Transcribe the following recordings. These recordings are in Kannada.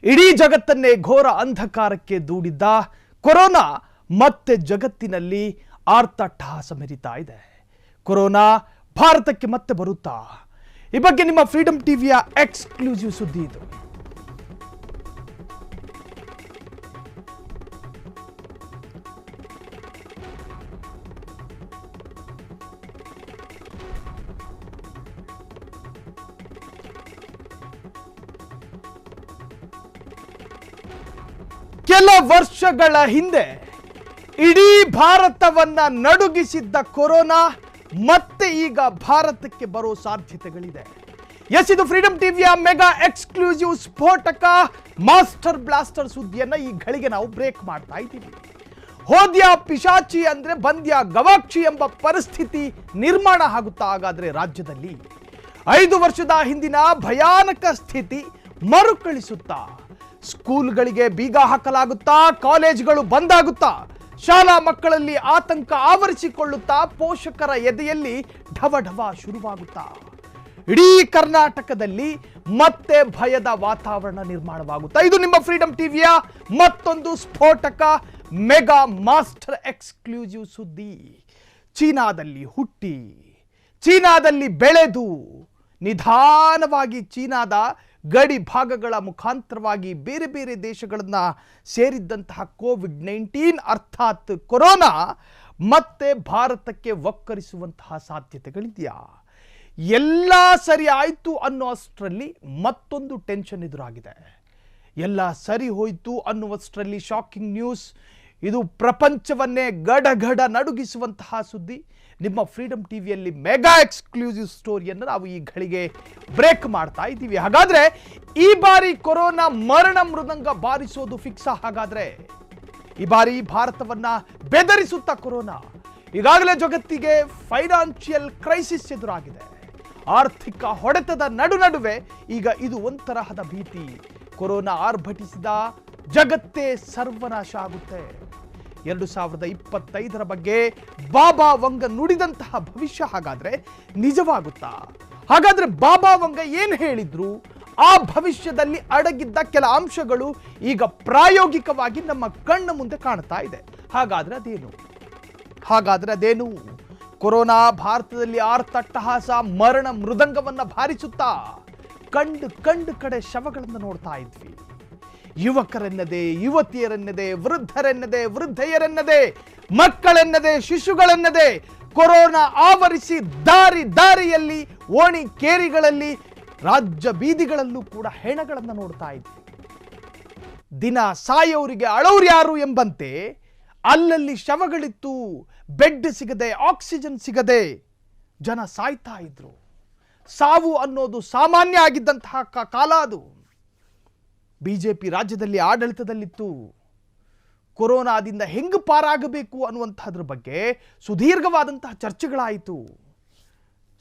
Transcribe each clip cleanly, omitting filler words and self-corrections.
ಇಡೀ ಜಗತ್ತನ್ನೇ ಘೋರ ಅಂಧಕಾರಕ್ಕೆ ದೂಡಿದ್ದ ಕೊರೋನಾ ಮತ್ತೆ ಜಗತ್ತಿನಲ್ಲಿ ಆರ್ತಟ್ಟಹಾಸ ಮೆರಿತಾ ಇದೆ. ಕೊರೋನಾ ಭಾರತಕ್ಕೆ ಮತ್ತೆ ಬರುತ್ತಾ? ಈ ಬಗ್ಗೆ ನಿಮ್ಮ ಫ್ರೀಡಂ ಟಿವಿಯ ಎಕ್ಸ್ಕ್ಲೂಸಿವ್ ಸುದ್ದಿ ಇದು. ಕೆಲ ವರ್ಷಗಳ ಹಿಂದೆ ಇಡೀ ಭಾರತವನ್ನ ನಡುಗಿಸಿದ್ದ ಕೊರೋನಾ ಮತ್ತೆ ಈಗ ಭಾರತಕ್ಕೆ ಬರೋ ಸಾಧ್ಯತೆಗಳಿದೆ. ಎಸ್, ಇದು ಫ್ರೀಡಂ ಟಿವಿಯ ಮೆಗಾ ಎಕ್ಸ್ಕ್ಲೂಸಿವ್ ಸ್ಫೋಟಕ ಮಾಸ್ಟರ್ ಬ್ಲಾಸ್ಟರ್ ಸುದ್ದಿಯನ್ನ ಈ ಗಳಿಗೆ ನಾವು ಬ್ರೇಕ್ ಮಾಡ್ತಾ ಇದ್ದೀವಿ. ಹೋದ್ಯ ಪಿಶಾಚಿ ಅಂದ್ರೆ ಬಂದ್ಯ ಗವಾಕ್ಷಿ ಎಂಬ ಪರಿಸ್ಥಿತಿ ನಿರ್ಮಾಣ ಆಗುತ್ತಾ ಹಾಗಾದ್ರೆ ರಾಜ್ಯದಲ್ಲಿ? 5 ವರ್ಷದ ಹಿಂದಿನ ಭಯಾನಕ ಸ್ಥಿತಿ ಮರುಕಳಿಸುತ್ತಾ? ಸ್ಕೂಲ್ಗಳಿಗೆ ಬೀಗ ಹಾಕಲಾಗುತ್ತಾ? ಕಾಲೇಜುಗಳು ಬಂದಾಗುತ್ತಾ? ಶಾಲಾ ಮಕ್ಕಳಲ್ಲಿ ಆತಂಕ ಆವರಿಸಿಕೊಳ್ಳುತ್ತಾ? ಪೋಷಕರ ಎದೆಯಲ್ಲಿ ಢವಢವ ಶುರುವಾಗುತ್ತಾ? ಇಡೀ ಕರ್ನಾಟಕದಲ್ಲಿ ಮತ್ತೆ ಭಯದ ವಾತಾವರಣ ನಿರ್ಮಾಣವಾಗುತ್ತಾ? ಇದು ನಿಮ್ಮ ಫ್ರೀಡಂ ಟಿವಿಯ ಮತ್ತೊಂದು ಸ್ಫೋಟಕ ಮೆಗಾ ಮಾಸ್ಟರ್ ಎಕ್ಸ್ಕ್ಲೂಸಿವ್ ಸುದ್ದಿ. ಚೀನಾದಲ್ಲಿ ಹುಟ್ಟಿ, ಚೀನಾದಲ್ಲಿ ಬೆಳೆದು, ನಿಧಾನವಾಗಿ ಚೀನಾದ ಗಡಿ ಭಾಗಗಳ ಮುಖಾಂತರವಾಗಿ ಬೇರೆ ಬೇರೆ ದೇಶಗಳನ್ನು ಸೇರಿದ್ದಂತಹ ಕೋವಿಡ್-19 ಅರ್ಥಾತ್ ಕೊರೋನಾ ಮತ್ತೆ ಭಾರತಕ್ಕೆ ಒಕ್ಕರಿಸುವಂತಹ ಸಾಧ್ಯತೆಗಳಿದೆಯಾ? ಎಲ್ಲ ಸರಿ ಆಯಿತು ಅನ್ನೋ ಅಷ್ಟರಲ್ಲಿ ಮತ್ತೊಂದು ಟೆನ್ಷನ್ ಎದುರಾಗಿದೆ. ಎಲ್ಲ ಸರಿ ಹೋಯಿತು ಅನ್ನುವಷ್ಟರಲ್ಲಿ ಶಾಕಿಂಗ್ ನ್ಯೂಸ್. ಇದು ಪ್ರಪಂಚವನ್ನೇ ಗಡಗಡ ನಡುಗಿಸುವಂತಹ ಸುದ್ದಿ. ನಿಮ್ಮ ಫ್ರೀಡಂ ಟಿವಿಯಲ್ಲಿ ಮೆಗಾ ಎಕ್ಸ್ಕ್ಲೂಸಿವ್ ಸ್ಟೋರಿಯನ್ನು ನಾವು ಈ ಗಳಿಗೆ ಬ್ರೇಕ್ ಮಾಡ್ತಾ ಇದ್ದೀವಿ. ಹಾಗಾದ್ರೆ ಈ ಬಾರಿ ಕೊರೋನಾ ಮರಣ ಮೃದಂಗ ಬಾರಿಸೋದು ಫಿಕ್ಸ್. ಹಾಗಾದ್ರೆ ಈ ಬಾರಿ ಭಾರತವನ್ನ ಬೆದರಿಸುತ್ತಾ ಕೊರೋನಾ? ಈಗಾಗಲೇ ಜಗತ್ತಿಗೆ ಫೈನಾನ್ಷಿಯಲ್ ಕ್ರೈಸಿಸ್ ಎದುರಾಗಿದೆ. ಆರ್ಥಿಕ ಹೊಡೆತದ ನಡುವೆ ಈಗ ಇದು ಒಂತರಹದ ಭೀತಿ. ಕೊರೋನಾ ಆರ್ಭಟಿಸಿದ ಜಗತ್ತೇ ಸರ್ವನಾಶ ಆಗುತ್ತೆ. 2025 ಬಗ್ಗೆ ಬಾಬಾ ವಂಗ ನುಡಿದಂತಹ ಭವಿಷ್ಯ ಹಾಗಾದ್ರೆ ನಿಜವಾಗುತ್ತಾ? ಹಾಗಾದ್ರೆ ಬಾಬಾ ವಂಗ ಏನು ಹೇಳಿದ್ರು? ಆ ಭವಿಷ್ಯದಲ್ಲಿ ಅಡಗಿದ್ದ ಕೆಲ ಅಂಶಗಳು ಈಗ ಪ್ರಾಯೋಗಿಕವಾಗಿ ನಮ್ಮ ಕಣ್ಣ ಮುಂದೆ ಕಾಣ್ತಾ ಇದೆ. ಹಾಗಾದ್ರೆ ಅದೇನು? ಕೊರೋನಾ ಭಾರತದಲ್ಲಿ ಆರ್ತಟ್ಟಹಾಸ ಮರಣ ಮೃದಂಗವನ್ನ ಬಾರಿಸುತ್ತಾ ಕಂಡು ಕಡೆ ಶವಗಳನ್ನು ನೋಡ್ತಾ ಇದ್ವಿ. ಯುವಕರೆನ್ನದೆ, ಯುವತಿಯರೆನ್ನದೆ, ವೃದ್ಧರೆನ್ನದೆ, ವೃದ್ಧೆಯರೆನ್ನದೆ, ಮಕ್ಕಳೆನ್ನದೆ, ಶಿಶುಗಳೆನ್ನದೆ ಕೊರೋನಾ ಆವರಿಸಿ ದಾರಿಯಲ್ಲಿ, ಓಣಿ ಕೇರಿಗಳಲ್ಲಿ, ರಾಜ್ಯ ಬೀದಿಗಳಲ್ಲೂ ಕೂಡ ಹೆಣಗಳನ್ನು ನೋಡ್ತಾ ಇದ್ವಿ. ದಿನ ಸಾಯೋರಿಗೆ ಅಳೋರು ಯಾರು ಎಂಬಂತೆ ಅಲ್ಲಲ್ಲಿ ಶವಗಳಿತ್ತು. ಬೆಡ್ ಸಿಗದೆ, ಆಕ್ಸಿಜನ್ ಸಿಗದೆ ಜನ ಸಾಯ್ತಾ ಇದ್ರು. ಸಾವು ಅನ್ನೋದು ಸಾಮಾನ್ಯ ಆಗಿದ್ದಂತಹ ಕಾಲ ಅದು. ಬಿಜೆಪಿ ರಾಜ್ಯದಲ್ಲಿ ಆಡಳಿತದಲ್ಲಿತ್ತು. ಕೊರೋನಾದಿಂದ ಹೆಂಗೆ ಪಾರಾಗಬೇಕು ಅನ್ನುವಂಥದ್ರ ಬಗ್ಗೆ ಸುದೀರ್ಘವಾದಂತಹ ಚರ್ಚೆಗಳಾಯಿತು.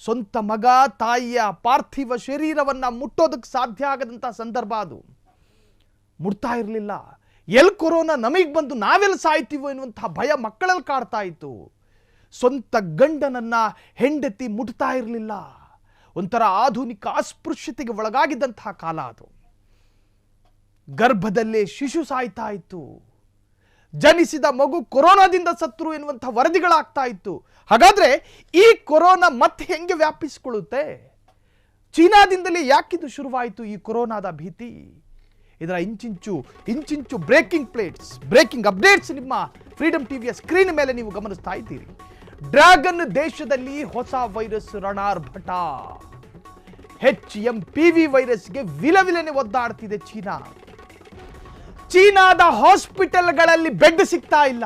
ಸ್ವಂತ ಮಗ ತಾಯಿಯ ಪಾರ್ಥಿವ ಶರೀರವನ್ನ ಮುಟ್ಟೋದಕ್ಕೆ ಸಾಧ್ಯ ಆಗದಂತಹ ಸಂದರ್ಭ ಅದು. ಮುಟ್ತಾ ಇರಲಿಲ್ಲ. ಎಲ್ಲಿ ಕೊರೋನಾ ನಮಗೆ ಬಂದು ನಾವೆಲ್ಲ ಸಾಯ್ತೀವೋ ಎನ್ನುವಂತಹ ಭಯ ಮಕ್ಕಳಲ್ಲಿ ಕಾಡ್ತಾ ಇತ್ತು. ಸ್ವಂತ ಗಂಡನನ್ನ ಹೆಂಡತಿ ಮುಟ್ತಾ ಇರಲಿಲ್ಲ. ಒಂಥರ ಆಧುನಿಕ ಅಸ್ಪೃಶ್ಯತೆಗೆ ಒಳಗಾಗಿದ್ದಂತಹ ಕಾಲ ಅದು. ಗರ್ಭದಲ್ಲೇ ಶಿಶು ಸಾಯ್ತಾ ಇತ್ತು. ಜನಿಸಿದ ಮಗು ಕೊರೋನಾದಿಂದ ಸತ್ರು ಎನ್ನುವಂತಹ ವರದಿಗಳಾಗ್ತಾ ಇತ್ತು. ಹಾಗಾದ್ರೆ ಈ ಕೊರೋನಾ ಮತ್ತೆ ಹೆಂಗೆ ವ್ಯಾಪಿಸಿಕೊಳ್ಳುತ್ತೆ? ಚೀನಾದಿಂದಲೇ ಯಾಕಿದು ಶುರುವಾಯಿತು ಈ ಕೊರೋನಾದ ಭೀತಿ? ಇದರ ಇಂಚಿಂಚು ಬ್ರೇಕಿಂಗ್ ಅಪ್ಡೇಟ್ಸ್ ನಿಮ್ಮ ಫ್ರೀಡಂ ಟಿವಿಯ ಸ್ಕ್ರೀನ್ ಮೇಲೆ ನೀವು ಗಮನಿಸ್ತಾ ಇದ್ದೀರಿ. ಡ್ರ್ಯಾಗನ್ ದೇಶದಲ್ಲಿ ಹೊಸ ವೈರಸ್ ರಣಾರ್ಭಟ. HMPV ವೈರಸ್ಗೆ ವಿಲವಿಲನೆ ಒದ್ದಾಡ್ತಿದೆ ಚೀನಾ. ಚೀನಾದ ಹಾಸ್ಪಿಟಲ್ಗಳಲ್ಲಿ ಬೆಡ್ ಸಿಗ್ತಾ ಇಲ್ಲ.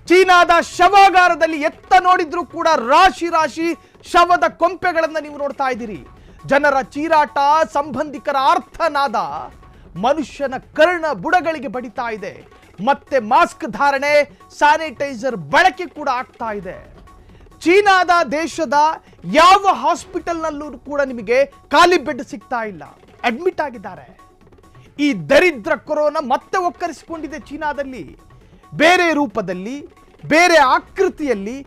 ಚೀನಾದ ಶವಾಗಾರದಲ್ಲಿ ಎತ್ತ ನೋಡಿದ್ರೂ ಕೂಡ ರಾಶಿ ಶವದ ಕೊಂಪೆಗಳನ್ನು ನೀವು ನೋಡ್ತಾ ಇದ್ದೀರಿ. ಜನರ ಚೀರಾಟ, ಸಂಬಂಧಿಕರ ಆರ್ತನಾದ ಮನುಷ್ಯನ ಕರ್ಣ ಬುಡಗಳಿಗೆ ಬಡಿತಾ ಇದೆ. ಮತ್ತೆ ಮಾಸ್ಕ್ ಧಾರಣೆ, ಸ್ಯಾನಿಟೈಸರ್ ಬಳಕೆ ಕೂಡ ಆಗ್ತಾ ಇದೆ. ಚೀನಾದ ದೇಶದ ಯಾವ ಹಾಸ್ಪಿಟಲ್ನಲ್ಲೂ ಕೂಡ ನಿಮಗೆ ಖಾಲಿ ಬೆಡ್ ಸಿಗ್ತಾ ಇಲ್ಲ. ಅಡ್ಮಿಟ್ ಆಗಿದ್ದಾರೆ. ಈ ದರಿದ್ರ ಕೊರೋನಾ ಮತ್ತೆ ಒಕ್ಕರಿಸಿಕೊಂಡಿದೆ ಚೀನಾದಲ್ಲಿ. ಬೇರೆ ರೂಪದಲ್ಲಿ, ಬೇರೆ ಆಕೃತಿಯಲ್ಲಿ,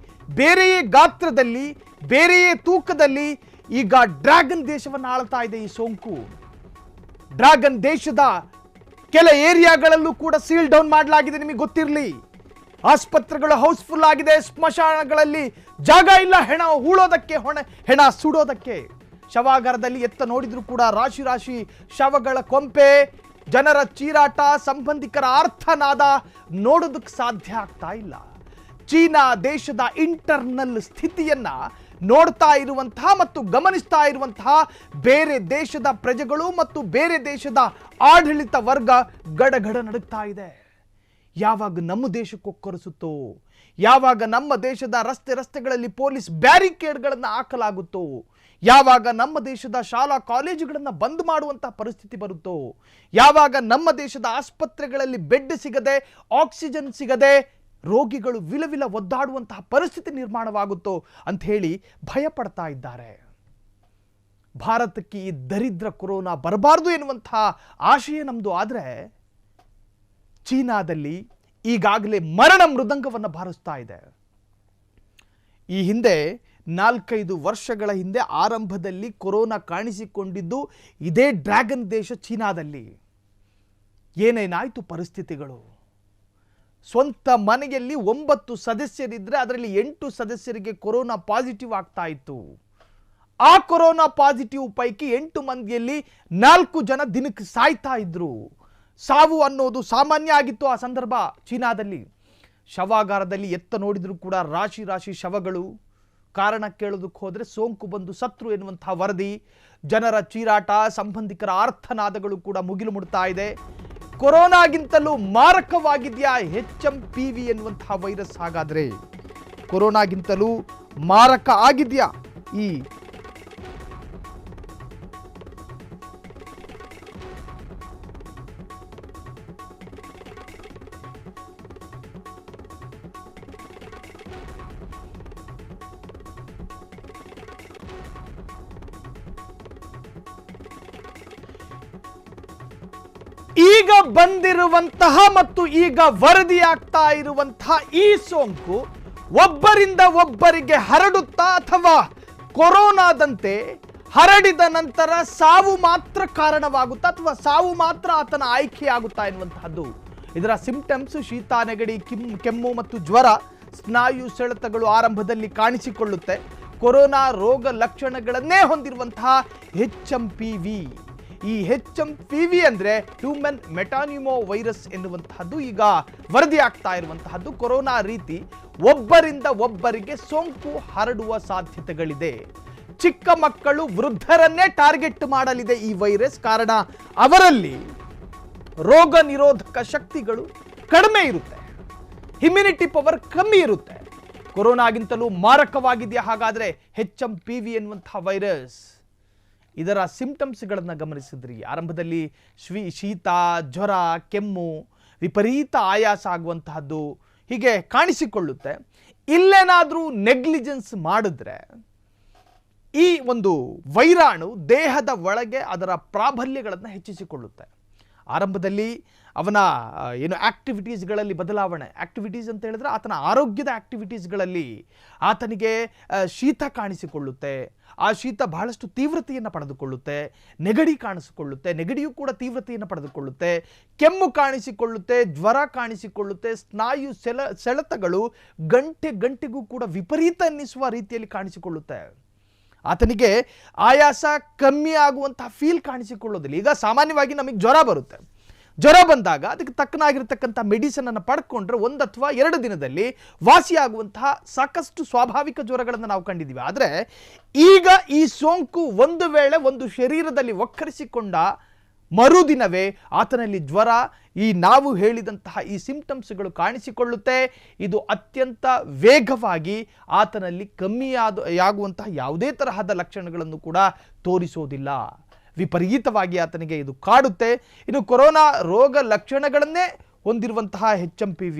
ಬೇರೆಯೇ ಗಾತ್ರದಲ್ಲಿ, ಬೇರೆಯೇ ತೂಕದಲ್ಲಿ ಈಗ ಡ್ರ್ಯಾಗನ್ ದೇಶವನ್ನು ಆಳ್ತಾ ಇದೆ ಈ ಸೋಂಕು. ಡ್ರ್ಯಾಗನ್ ದೇಶದ ಕೆಲ ಏರಿಯಾಗಳಲ್ಲೂ ಕೂಡ ಸೀಲ್ ಡೌನ್ ಮಾಡಲಾಗಿದೆ. ನಿಮಗೆ ಗೊತ್ತಿರಲಿ, ಆಸ್ಪತ್ರೆಗಳು ಹೌಸ್ಫುಲ್ ಆಗಿದೆ, ಸ್ಮಶಾನಗಳಲ್ಲಿ ಜಾಗ ಇಲ್ಲ ಹೆಣ ಹೂಳೋದಕ್ಕೆ, ಹೆಣ ಸುಡೋದಕ್ಕೆ. ಶವಾಗಾರದಲ್ಲಿ ಎತ್ತ ನೋಡಿದ್ರು ಕೂಡ ರಾಶಿ ರಾಶಿ ಶವಗಳ ಕೊಂಪೆ, ಜನರ ಚೀರಾಟ, ಸಂಬಂಧಿಕರ ಆರ್ತನಾದ ನೋಡೋದಕ್ಕೆ ಸಾಧ್ಯ ಆಗ್ತಾ ಇಲ್ಲ. ಚೀನಾ ದೇಶದ ಇಂಟರ್ನಲ್ ಸ್ಥಿತಿಯನ್ನ ನೋಡ್ತಾ ಇರುವಂತಹ ಮತ್ತು ಗಮನಿಸ್ತಾ ಇರುವಂತಹ ಬೇರೆ ದೇಶದ ಪ್ರಜೆಗಳು ಮತ್ತು ಬೇರೆ ದೇಶದ ಆಡಳಿತ ವರ್ಗ ಗಡಗಡ ನಡುಗ್ತಾ ಇದೆ. ಯಾವಾಗ ನಮ್ಮ ದೇಶಕ್ಕೆ ಒಕ್ಕರಿಸುತ್ತೋ, ಯಾವಾಗ ನಮ್ಮ ದೇಶದ ರಸ್ತೆಗಳಲ್ಲಿ ಪೊಲೀಸ್ ಬ್ಯಾರಿಕೇಡ್ಗಳನ್ನು ಹಾಕಲಾಗುತ್ತೋ, ಯಾವಾಗ ನಮ್ಮ ದೇಶದ ಶಾಲಾ ಕಾಲೇಜುಗಳನ್ನು ಬಂದ್ ಮಾಡುವಂತಹ ಪರಿಸ್ಥಿತಿ ಬರುತ್ತೋ, ಯಾವಾಗ ನಮ್ಮ ದೇಶದ ಆಸ್ಪತ್ರೆಗಳಲ್ಲಿ ಬೆಡ್ ಸಿಗದೆ, ಆಕ್ಸಿಜನ್ ಸಿಗದೆ ರೋಗಿಗಳು ವಿಲವಿಲ ಒದ್ದಾಡುವಂತಹ ಪರಿಸ್ಥಿತಿ ನಿರ್ಮಾಣವಾಗುತ್ತೋ ಅಂತ ಹೇಳಿ ಭಯ ಪಡ್ತಾ ಇದ್ದಾರೆ. ಭಾರತಕ್ಕೆ ಈ ದರಿದ್ರ ಕೊರೋನಾ ಬರಬಾರದು ಎನ್ನುವಂತಹ ಆಶಯ ನಮ್ಮದು. ಆದರೆ ಚೀನಾದಲ್ಲಿ ಈಗಾಗಲೇ ಮರಣ ಮೃದಂಗವನ್ನು ಬಾರಿಸ್ತಾ ಇದೆ. ಈ ಹಿಂದೆ 4-5 ವರ್ಷಗಳ ಹಿಂದೆ ಆರಂಭದಲ್ಲಿ ಕೊರೋನಾ ಕಾಣಿಸಿಕೊಂಡಿದ್ದು ಇದೇ ಡ್ರ್ಯಾಗನ್ ದೇಶ ಚೀನಾದಲ್ಲಿ. ಏನೇನಾಯಿತು ಪರಿಸ್ಥಿತಿಗಳು? ಸ್ವಂತ ಮನೆಯಲ್ಲಿ 9 ಸದಸ್ಯರಿದ್ದರೆ ಅದರಲ್ಲಿ 8 ಸದಸ್ಯರಿಗೆ ಕೊರೋನಾ ಪಾಸಿಟಿವ್ ಆಗ್ತಾ ಇತ್ತು. ಆ ಕೊರೋನಾ ಪಾಸಿಟಿವ್ ಪೈಕಿ 8 ಮಂದಿಯಲ್ಲಿ 4 ಜನ ದಿನಕ್ಕೆ ಸಾಯ್ತಾ ಇದ್ರು. ಸಾವು ಅನ್ನೋದು ಸಾಮಾನ್ಯ ಆಗಿತ್ತು ಆ ಸಂದರ್ಭ ಚೀನಾದಲ್ಲಿ. ಶವಾಗಾರದಲ್ಲಿ ಎತ್ತ ನೋಡಿದ್ರು ಕೂಡ ರಾಶಿ ರಾಶಿ ಶವಗಳು. ಕಾರಣ ಕೇಳೋದಕ್ಕೆ ಹೋದರೆ ಸೋಂಕು ಬಂದು ಸತ್ರು ಎನ್ನುವಂತಹ ವರದಿ, ಜನರ ಚೀರಾಟ, ಸಂಬಂಧಿಕರ ಆರ್ತನಾದಗಳು ಕೂಡ ಮುಗಿಲು ಮುಡ್ತಾ ಇದೆ. ಕೊರೋನಾಗಿಂತಲೂ ಮಾರಕವಾಗಿದೆಯಾ HMPV ಎನ್ನುವಂತಹ ವೈರಸ್? ಹಾಗಾದ್ರೆ ಕೊರೋನಾಗಿಂತಲೂ ಮಾರಕ ಆಗಿದೆಯಾ ಈ ಈಗ ಬಂದಿರುವಂತಹ ಮತ್ತು ಈಗ ವರದಿಯಾಗ್ತಾ ಇರುವಂತಹ ಈ ಸೋಂಕು ಒಬ್ಬರಿಂದ ಒಬ್ಬರಿಗೆ ಹರಡುತ್ತಾ ಅಥವಾ ಕೊರೋನಾದಂತೆ ಹರಡಿದ ನಂತರ ಸಾವು ಮಾತ್ರ ಕಾರಣವಾಗುತ್ತಾ ಅಥವಾ ಸಾವು ಮಾತ್ರ ಆತನ ಆಯ್ಕೆಯಾಗುತ್ತಾ ಎನ್ನುವಂತಹದ್ದು ಇದರ ಸಿಂಪ್ಟಮ್ಸ್. ಶೀತ, ನೆಗಡಿ, ಕೆಮ್ಮು ಮತ್ತು ಜ್ವರ, ಸ್ನಾಯು ಸೆಳೆತಗಳು ಆರಂಭದಲ್ಲಿ ಕಾಣಿಸಿಕೊಳ್ಳುತ್ತೆ. ಕೊರೋನಾ ರೋಗ ಲಕ್ಷಣಗಳನ್ನೇ ಹೊಂದಿರುವಂತಹ HMPV. ಈ HMPV ಅಂದ್ರೆ ಹ್ಯೂಮನ್ ಮೆಟಾನ್ಯೂಮೋ ವೈರಸ್ ಎನ್ನುವಂತಹದ್ದು ಈಗ ವರದಿ ಆಗ್ತಾ ಇರುವಂತಹದ್ದು. ಕೊರೋನಾ ರೀತಿ ಒಬ್ಬರಿಂದ ಒಬ್ಬರಿಗೆ ಸೋಂಕು ಹರಡುವ ಸಾಧ್ಯತೆಗಳಿದೆ. ಚಿಕ್ಕ ಮಕ್ಕಳು, ವೃದ್ಧರನ್ನೇ ಟಾರ್ಗೆಟ್ ಮಾಡಲಿದೆ ಈ ವೈರಸ್. ಕಾರಣ ಅವರಲ್ಲಿ ರೋಗ ನಿರೋಧಕ ಶಕ್ತಿಗಳು ಕಡಿಮೆ ಇರುತ್ತೆ, ಇಮ್ಯುನಿಟಿ ಪವರ್ ಕಮ್ಮಿ ಇರುತ್ತೆ. ಕೊರೋನಾಗಿಂತಲೂ ಮಾರಕವಾಗಿದೆಯಾ ಹಾಗಾದ್ರೆ HMPV ಎನ್ನುವಂತಹ ವೈರಸ್? ಇದರ ಸಿಂಪ್ಟಮ್ಸ್ಗಳನ್ನು ಗಮನಿಸಿದ್ರಿ. ಆರಂಭದಲ್ಲಿ ಶೀತ, ಜ್ವರ, ಕೆಮ್ಮು, ವಿಪರೀತ ಆಯಾಸ ಆಗುವಂತಹದ್ದು ಹೀಗೆ ಕಾಣಿಸಿಕೊಳ್ಳುತ್ತೆ. ಇಲ್ಲೇನಾದರೂ ನೆಗ್ಲಿಜೆನ್ಸ್ ಮಾಡಿದ್ರೆ ಈ ಒಂದು ವೈರಾಣು ದೇಹದ ಒಳಗೆ ಅದರ ಪ್ರಾಬಲ್ಯಗಳನ್ನು ಹೆಚ್ಚಿಸಿಕೊಳ್ಳುತ್ತೆ. ಆರಂಭದಲ್ಲಿ ಅವನ ಆಕ್ಟಿವಿಟೀಸ್ಗಳಲ್ಲಿ ಬದಲಾವಣೆ, ಆಕ್ಟಿವಿಟೀಸ್ ಅಂತ ಹೇಳಿದ್ರೆ ಆತನ ಆರೋಗ್ಯದ ಆಕ್ಟಿವಿಟೀಸ್ಗಳಲ್ಲಿ ಆತನಿಗೆ ಶೀತ ಕಾಣಿಸಿಕೊಳ್ಳುತ್ತೆ. ಆ ಶೀತ ಬಹಳಷ್ಟು ತೀವ್ರತೆಯನ್ನು ಪಡೆದುಕೊಳ್ಳುತ್ತೆ. ನೆಗಡಿ ಕಾಣಿಸಿಕೊಳ್ಳುತ್ತೆ, ನೆಗಡಿಯೂ ಕೂಡ ತೀವ್ರತೆಯನ್ನು ಪಡೆದುಕೊಳ್ಳುತ್ತೆ. ಕೆಮ್ಮು ಕಾಣಿಸಿಕೊಳ್ಳುತ್ತೆ, ಜ್ವರ ಕಾಣಿಸಿಕೊಳ್ಳುತ್ತೆ. ಸ್ನಾಯು ಸೆಳೆತಗಳು ಗಂಟೆಗೂ ಕೂಡ ವಿಪರೀತ ಅನ್ನಿಸುವ ರೀತಿಯಲ್ಲಿ ಕಾಣಿಸಿಕೊಳ್ಳುತ್ತೆ. ಆತನಿಗೆ ಆಯಾಸ ಕಮ್ಮಿ ಆಗುವಂತಹ ಫೀಲ್ ಕಾಣಿಸಿಕೊಳ್ಳೋದಿಲ್ಲ. ಈಗ ಸಾಮಾನ್ಯವಾಗಿ ನಮಗೆ ಜ್ವರ ಬರುತ್ತೆ. ಜ್ವರ ಬಂದಾಗ ಅದಕ್ಕೆ ತಕ್ಕನಾಗಿರ್ತಕ್ಕಂಥ ಮೆಡಿಸಿನ್ ಅನ್ನು ಪಡ್ಕೊಂಡ್ರೆ 1 ಅಥವಾ 2 ದಿನದಲ್ಲಿ ವಾಸಿಯಾಗುವಂತಹ ಸಾಕಷ್ಟು ಸ್ವಾಭಾವಿಕ ಜ್ವರಗಳನ್ನು ನಾವು ಕಂಡಿದ್ದೀವಿ. ಆದರೆ ಈಗ ಈ ಸೋಂಕು ಒಂದು ವೇಳೆ ಒಂದು ಶರೀರದಲ್ಲಿ ಒಕ್ಕರಿಸಿಕೊಂಡ ಮರುದಿನವೇ ಆತನಲ್ಲಿ ಜ್ವರ, ಈ ನಾವು ಹೇಳಿದಂತಹ ಈ ಸಿಂಪ್ಟಮ್ಸ್ಗಳು ಕಾಣಿಸಿಕೊಳ್ಳುತ್ತೆ. ಇದು ಅತ್ಯಂತ ವೇಗವಾಗಿ ಆತನಲ್ಲಿ ಕಮ್ಮಿಯಾಗುವಂತಹ ಯಾವುದೇ ತರಹದ ಲಕ್ಷಣಗಳನ್ನು ಕೂಡ ತೋರಿಸೋದಿಲ್ಲ. ವಿಪರೀತವಾಗಿ ಆತನಿಗೆ ಇದು ಕಾಡುತ್ತೆ. ಇನ್ನು ಕೊರೋನಾ ರೋಗ ಲಕ್ಷಣಗಳನ್ನೇ ಹೊಂದಿರುವಂತಹ HMPV.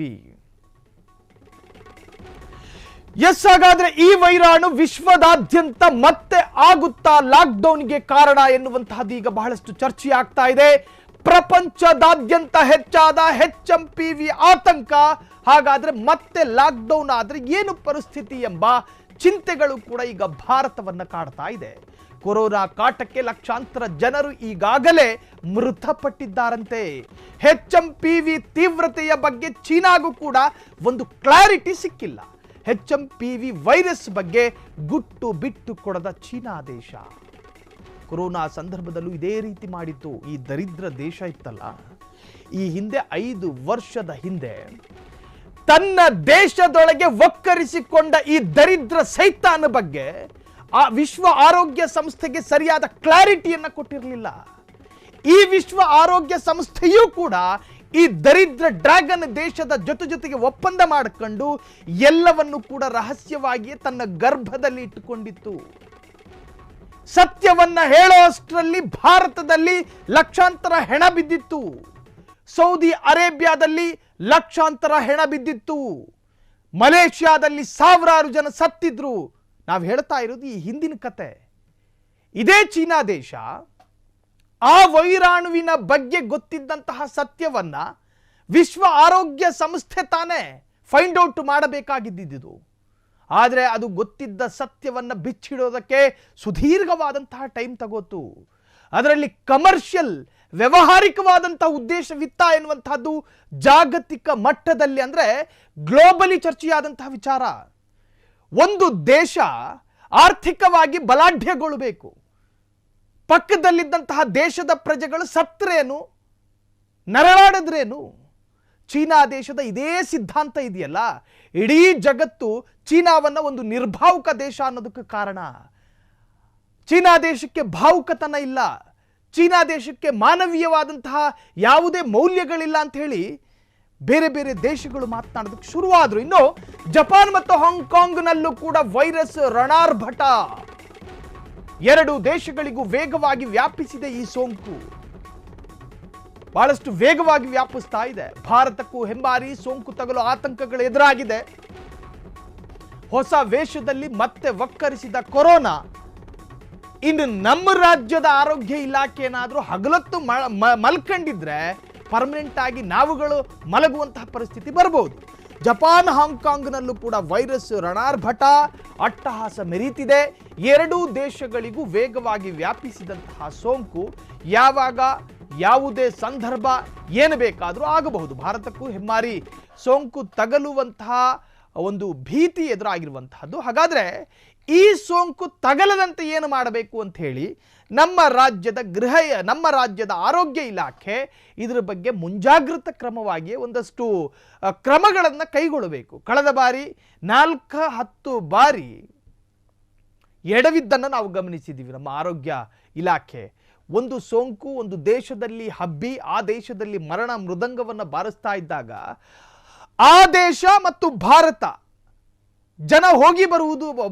ಹಾಗಾದ್ರೆ ಈ ವೈರಾಣು ವಿಶ್ವದಾದ್ಯಂತ ಮತ್ತೆ ಆಗುತ್ತಾ ಲಾಕ್ಡೌನ್ಗೆ ಕಾರಣ ಎನ್ನುವಂತಹದ್ದು ಈಗ ಬಹಳಷ್ಟು ಚರ್ಚೆ ಆಗ್ತಾ ಇದೆ. ಪ್ರಪಂಚದಾದ್ಯಂತ ಹೆಚ್ಚಾದ HMPV ಆತಂಕ. ಹಾಗಾದ್ರೆ ಮತ್ತೆ ಲಾಕ್ಡೌನ್ ಆದ್ರೆ ಏನು ಪರಿಸ್ಥಿತಿ ಎಂಬ ಚಿಂತೆಗಳು ಕೂಡ ಈಗ ಭಾರತವನ್ನ ಕಾಡ್ತಾ ಇದೆ. ಕೊರೋನಾ ಕಾಟಕ್ಕೆ ಲಕ್ಷಾಂತರ ಜನರು ಈಗಾಗಲೇ ಮೃತಪಟ್ಟಿದ್ದಾರಂತೆ. HMPV ತೀವ್ರತೆಯ ಬಗ್ಗೆ ಚೀನಾಗೂ ಕೂಡ ಒಂದು ಕ್ಲಾರಿಟಿ ಸಿಕ್ಕಿಲ್ಲ. HMPV ವೈರಸ್ ಬಗ್ಗೆ ಗುಟ್ಟು ಬಿಟ್ಟು ಕೊಡದ ಚೀನಾ ದೇಶ ಕೊರೋನಾ ಸಂದರ್ಭದಲ್ಲೂ ಇದೇ ರೀತಿ ಮಾಡಿತ್ತು. ಈ ದರಿದ್ರ ದೇಶ ಇತ್ತಲ್ಲ, ಈ ಹಿಂದೆ 5 ವರ್ಷದ ಹಿಂದೆ ತನ್ನ ದೇಶದೊಳಗೆ ಒಕ್ಕರಿಸಿಕೊಂಡ ಈ ದರಿದ್ರ ಸೈತಾನ ಬಗ್ಗೆ ಆ ವಿಶ್ವ ಆರೋಗ್ಯ ಸಂಸ್ಥೆಗೆ ಸರಿಯಾದ ಕ್ಲಾರಿಟಿಯನ್ನು ಕೊಟ್ಟಿರಲಿಲ್ಲ. ಈ ವಿಶ್ವ ಆರೋಗ್ಯ ಸಂಸ್ಥೆಯೂ ಕೂಡ ಈ ದರಿದ್ರ ಡ್ರ್ಯಾಗನ್ ದೇಶದ ಜೊತೆಗೆ ಒಪ್ಪಂದ ಮಾಡಿಕೊಂಡು ಎಲ್ಲವನ್ನು ಕೂಡ ರಹಸ್ಯವಾಗಿಯೇ ತನ್ನ ಗರ್ಭದಲ್ಲಿ ಇಟ್ಟುಕೊಂಡಿತ್ತು. ಸತ್ಯವನ್ನ ಹೇಳೋಷ್ಟರಲ್ಲಿ ಭಾರತದಲ್ಲಿ ಲಕ್ಷಾಂತರ ಹೆಣ ಬಿದ್ದಿತ್ತು. ಸೌದಿ ಅರೇಬಿಯಾದಲ್ಲಿ ಲಕ್ಷಾಂತರ ಹೆಣ ಬಿದ್ದಿತ್ತು. ಮಲೇಷ್ಯಾದಲ್ಲಿ ಸಾವಿರಾರು ಜನ ಸತ್ತಿದ್ರು. ನಾವು ಹೇಳ್ತಾ ಇರೋದು ಈ ಹಿಂದಿನ ಕತೆ. ಇದೇ ಚೀನಾ ದೇಶ ಆ ವೈರಾಣುವಿನ ಬಗ್ಗೆ ಗೊತ್ತಿದ್ದಂತಹ ಸತ್ಯವನ್ನ ವಿಶ್ವ ಆರೋಗ್ಯ ಸಂಸ್ಥೆ ತಾನೇ ಫೈಂಡ್ ಔಟ್ ಮಾಡಬೇಕಾಗಿದ್ದಿದ್ದು. ಆದರೆ ಅದು ಗೊತ್ತಿದ್ದ ಸತ್ಯವನ್ನ ಬಿಚ್ಚಿಡೋದಕ್ಕೆ ಸುದೀರ್ಘವಾದಂತಹ ಟೈಮ್ ತಗೋತು. ಅದರಲ್ಲಿ ಕಮರ್ಷಿಯಲ್ ವ್ಯಾವಹಾರಿಕವಾದಂತಹ ಉದ್ದೇಶವಿತ್ತ ಎನ್ನುವಂತಹದ್ದು ಜಾಗತಿಕ ಮಟ್ಟದಲ್ಲಿ ಅಂದ್ರೆ ಗ್ಲೋಬಲಿ ಚರ್ಚೆಯಾದಂತಹ ವಿಚಾರ. ಒಂದು ದೇಶ ಆರ್ಥಿಕವಾಗಿ ಬಲಾಢ್ಯಗೊಳ್ಳಬೇಕು, ಪಕ್ಕದಲ್ಲಿದ್ದಂತಹ ದೇಶದ ಪ್ರಜೆಗಳು ಸತ್ರೇನು ನರಳಾಡಿದ್ರೇನು. ಚೀನಾ ದೇಶದ ಇದೇ ಸಿದ್ಧಾಂತ ಇದೆಯಲ್ಲ, ಇಡೀ ಜಗತ್ತು ಚೀನಾವನ್ನ ಒಂದು ನಿರ್ಭಾವುಕ ದೇಶ ಅನ್ನೋದಕ್ಕೆ ಕಾರಣ. ಚೀನಾ ದೇಶಕ್ಕೆ ಭಾವುಕತನ ಇಲ್ಲ, ಚೀನಾ ದೇಶಕ್ಕೆ ಮಾನವೀಯವಾದಂತಹ ಯಾವುದೇ ಮೌಲ್ಯಗಳಿಲ್ಲ ಅಂತ ಹೇಳಿ ಬೇರೆ ಬೇರೆ ದೇಶಗಳು ಮಾತನಾಡೋದಕ್ಕೆ ಶುರುವಾದ್ರು. ಇನ್ನು ಜಪಾನ್ ಮತ್ತು ಹಾಂಗ್ಕಾಂಗ್ನಲ್ಲೂ ಕೂಡ ವೈರಸ್ ರಣಾರ್ಭಟ. 2 ದೇಶಗಳಿಗೂ ವೇಗವಾಗಿ ವ್ಯಾಪಿಸಿದೆ ಈ ಸೋಂಕು. ಬಹಳಷ್ಟು ವೇಗವಾಗಿ ವ್ಯಾಪಿಸ್ತಾ ಇದೆ. ಭಾರತಕ್ಕೂ ಹೆಮ್ಮಾರಿ ಸೋಂಕು ತಗಲು ಆತಂಕಗಳು ಎದುರಾಗಿದೆ. ಹೊಸ ವೇಷದಲ್ಲಿ ಮತ್ತೆ ವಕ್ಕರಿಸಿದ ಕೊರೋನಾ. ಇನ್ನು ನಮ್ಮ ರಾಜ್ಯದ ಆರೋಗ್ಯ ಇಲಾಖೆ ಏನಾದರೂ ಹಗಲೊತ್ತು ಮಲ್ಕೊಂಡಿದ್ರೆ ಪರ್ಮನೆಂಟ್ ಆಗಿ ನಾವುಗಳು ಮಲಗುವಂತಹ ಪರಿಸ್ಥಿತಿ ಬರಬಹುದು. ಜಪಾನ್ ಹಾಂಗ್ಕಾಂಗ್ನಲ್ಲೂ ಕೂಡ ವೈರಸ್ ರಣಾರ್ಭಟ ಅಟ್ಟಹಾಸ ಮೆರೀತಿದೆ. 2 ದೇಶಗಳಿಗೂ ವೇಗವಾಗಿ ವ್ಯಾಪಿಸಿದಂತಹ ಸೋಂಕು ಯಾವಾಗ ಯಾವುದೇ ಸಂದರ್ಭ ಏನು ಬೇಕಾದರೂ ಆಗಬಹುದು. ಭಾರತಕ್ಕೂ ಹೆಮ್ಮಾರಿ ಸೋಂಕು ತಗಲುವಂತಹ ಒಂದು ಭೀತಿ ಎದುರಾಗಿರುವಂತಹದ್ದು. ಹಾಗಾದ್ರೆ ಈ ಸೋಂಕು ತಗಲದಂತೆ ಏನು ಮಾಡಬೇಕು ಅಂತ ಹೇಳಿ ನಮ್ಮ ರಾಜ್ಯದ ಆರೋಗ್ಯ ಇಲಾಖೆ ಇದರ ಬಗ್ಗೆ ಮುಂಜಾಗ್ರತಾ ಕ್ರಮವಾಗಿ ಒಂದಷ್ಟು ಕ್ರಮಗಳನ್ನು ಕೈಗೊಳ್ಳಬೇಕು. ಕಳೆದ ಬಾರಿ 4-10 ಬಾರಿ ಎಡವಿದ್ದನ್ನು ನಾವು ಗಮನಿಸಿದ್ದೀವಿ. ನಮ್ಮ ಆರೋಗ್ಯ ಇಲಾಖೆ ಒಂದು ಸೋಂಕು ಒಂದು ದೇಶದಲ್ಲಿ ಹಬ್ಬಿ ಆ ದೇಶದಲ್ಲಿ ಮರಣ ಮೃದಂಗವನ್ನು ಬಾರಿಸ್ತಾ ಇದ್ದಾಗ ಆ ದೇಶ ಮತ್ತು ಭಾರತ ಜನ ಹೋಗಿ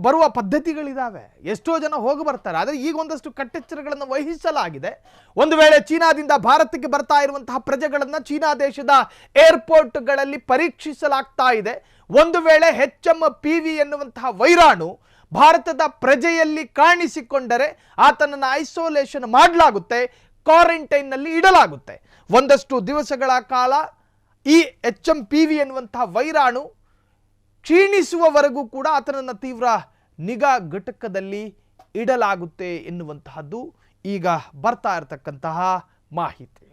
ಬರುವ ಪದ್ಧತಿಗಳಿದಾವೆ. ಎಷ್ಟೋ ಜನ ಹೋಗಿ ಬರ್ತಾರೆ. ಆದರೆ ಈಗ ಒಂದಷ್ಟು ಕಟ್ಟೆಚ್ಚರಗಳನ್ನು ವಹಿಸಲಾಗಿದೆ. ಒಂದು ವೇಳೆ ಚೀನಾದಿಂದ ಭಾರತಕ್ಕೆ ಬರ್ತಾ ಇರುವಂತಹ ಪ್ರಜೆಗಳನ್ನು ಚೀನಾ ದೇಶದ ಏರ್ಪೋರ್ಟ್ಗಳಲ್ಲಿ ಪರೀಕ್ಷಿಸಲಾಗ್ತಾ ಇದೆ. ಒಂದು ವೇಳೆ HMPV ಎನ್ನುವಂತಹ ವೈರಾಣು ಭಾರತದ ಪ್ರಜೆಯಲ್ಲಿ ಕಾಣಿಸಿಕೊಂಡರೆ ಆತನನ್ನು ಐಸೋಲೇಷನ್ ಮಾಡಲಾಗುತ್ತೆ, ಕ್ವಾರಂಟೈನ್ನಲ್ಲಿ ಇಡಲಾಗುತ್ತೆ. ಒಂದಷ್ಟು ದಿವಸಗಳ ಕಾಲ ಈ HMPV ಎನ್ನುವಂತಹ ವೈರಾಣು ಕ್ಷೀಣಿಸುವವರೆಗೂ ಕೂಡ ಆತನನ್ನು ತೀವ್ರ ನಿಗಾ ಘಟಕದಲ್ಲಿ ಇಡಲಾಗುತ್ತೆ ಎನ್ನುವಂತಹದ್ದು ಈಗ ಬರ್ತಾ ಇರತಕ್ಕಂತಹ ಮಾಹಿತಿ.